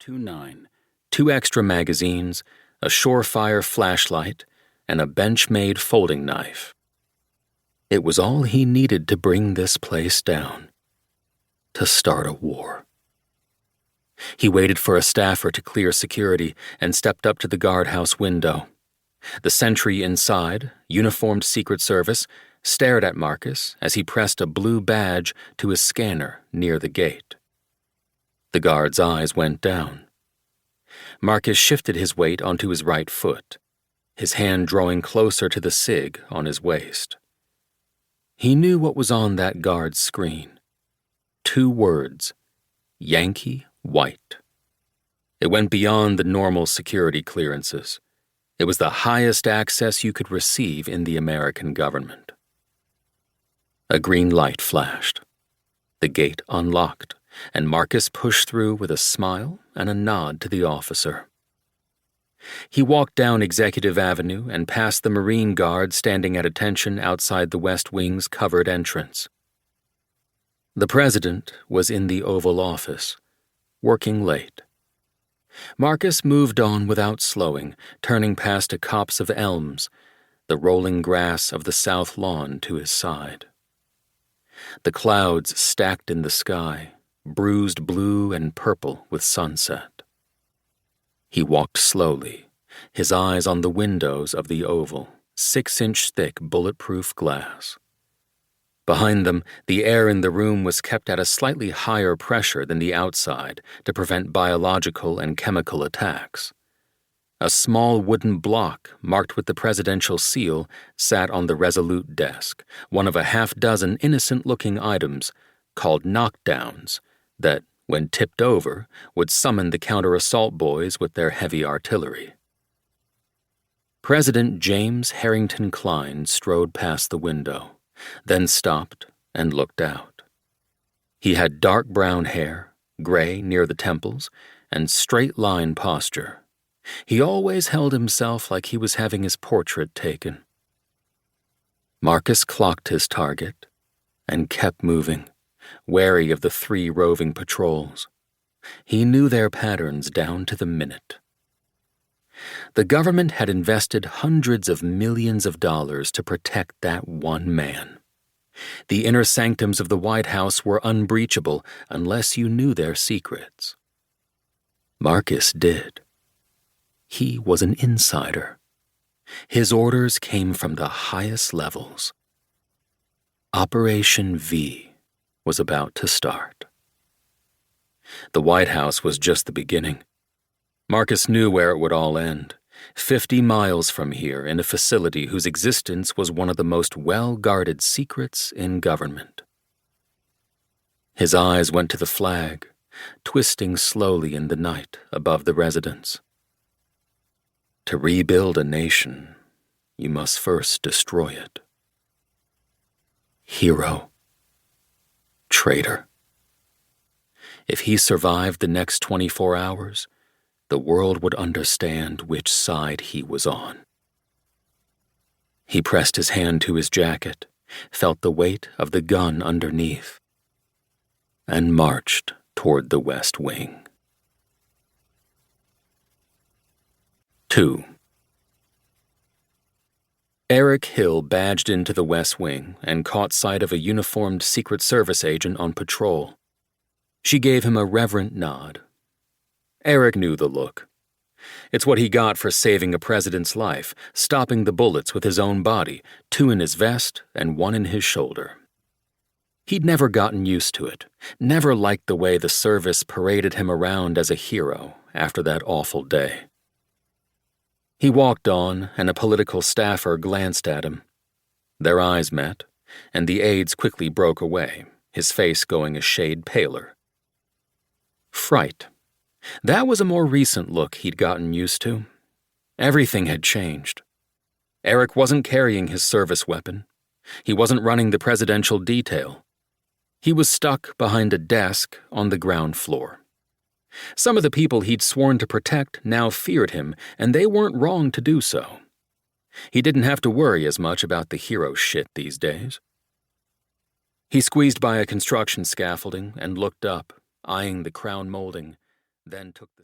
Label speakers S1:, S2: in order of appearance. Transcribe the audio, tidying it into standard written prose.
S1: .29, 2 extra magazines, a Surefire flashlight, and a bench-made folding knife. It was all he needed to bring this place down, to start a war. He waited for a staffer to clear security and stepped up to the guardhouse window. The sentry inside, uniformed Secret Service, stared at Marcus as he pressed a blue badge to his scanner near the gate. The guard's eyes went down. Marcus shifted his weight onto his right foot, his hand drawing closer to the SIG on his waist. He knew what was on that guard's screen. 2 words, Yankee White. It went beyond the normal security clearances. It was the highest access you could receive in the American government. A green light flashed. The gate unlocked, and Marcus pushed through with a smile and a nod to the officer. He walked down Executive Avenue and past the Marine Guard standing at attention outside the West Wing's covered entrance. The president was in the Oval Office, working late. Marcus moved on without slowing, turning past a copse of elms, the rolling grass of the south lawn to his side. The clouds stacked in the sky, bruised blue and purple with sunset. He walked slowly, his eyes on the windows of the oval, 6-inch thick bulletproof glass. Behind them, the air in the room was kept at a slightly higher pressure than the outside to prevent biological and chemical attacks. A small wooden block marked with the presidential seal sat on the resolute desk, one of a half-dozen innocent-looking items called knockdowns that, when tipped over, would summon the counter-assault boys with their heavy artillery. President James Harrington Klein strode past the window, then stopped and looked out. He had dark brown hair, gray near the temples, and straight-line posture. He always held himself like he was having his portrait taken. Marcus clocked his target and kept moving, wary of the 3 roving patrols. He knew their patterns down to the minute. The government had invested hundreds of millions of dollars to protect that one man. The inner sanctums of the White House were unbreachable unless you knew their secrets. Marcus did. He was an insider. His orders came from the highest levels. Operation V was about to start. The White House was just the beginning. Marcus knew where it would all end, 50 miles from here in a facility whose existence was one of the most well-guarded secrets in government. His eyes went to the flag, twisting slowly in the night above the residence. To rebuild a nation, you must first destroy it. Hero. Traitor. If he survived the next 24 hours, the world would understand which side he was on. He pressed his hand to his jacket, felt the weight of the gun underneath, and marched toward the West Wing. 2. Eric Hill badged into the West Wing and caught sight of a uniformed Secret Service agent on patrol. She gave him a reverent nod. Eric knew the look. It's what he got for saving a president's life, stopping the bullets with his own body, 2 in his vest and 1 in his shoulder. He'd never gotten used to it, never liked the way the service paraded him around as a hero after that awful day. He walked on, and a political staffer glanced at him. Their eyes met, and the aides quickly broke away, his face going a shade paler. Fright. That was a more recent look he'd gotten used to. Everything had changed. Eric wasn't carrying his service weapon. He wasn't running the presidential detail. He was stuck behind a desk on the ground floor. Some of the people he'd sworn to protect now feared him, and they weren't wrong to do so. He didn't have to worry as much about the hero shit these days. He squeezed by a construction scaffolding and looked up, eyeing the crown molding, then took the